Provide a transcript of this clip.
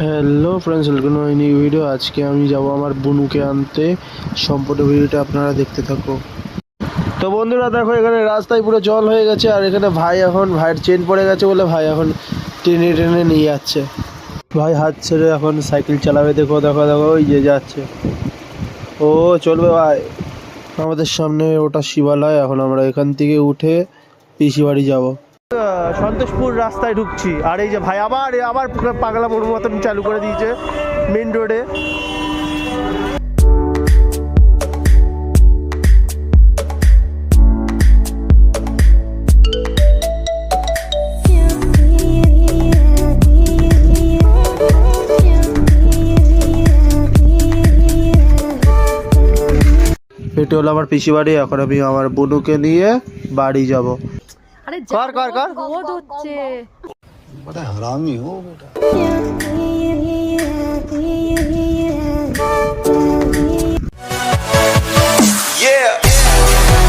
Hello friends, welcome to my new video. আজকে আমি যাব আমার বুনুকে আনতে। সম্পূর্ণ ভিডিওটা আপনারা দেখতে থাকো। তো বন্ধুরা দেখো, এখানে রাস্তায় পুরো জল হয়ে গেছে, আর এখানে ভাইয়ের চেন পড়ে গেছে বলে ভাই এখন টেনে টেনে নিয়ে যাচ্ছে। ভাই হাত ছেড়ে এখন সাইকেল চালাবে। দেখো দেখো দেখো, ওই যে যাচ্ছে, ও চলবে ভাই। আমাদের সামনে ওটা শিবালয়। এখন আমরা এখান থেকে উঠে পিসি বাড়ি যাবো। সন্তোষপুর রাস্তায় ঢুকছি, আর এই যে ভাই আবার আবার পাগলা মোড় মতন চালু করে দিয়েছে মেন রোডে। এটা হলো আমার পিসি বাড়ি। এখন আমি আমার বোনুকে নিয়ে বাড়ি যাব। अरे कर कर कर। बहुत হচ্ছে बड़ा हरामी हो बेटा।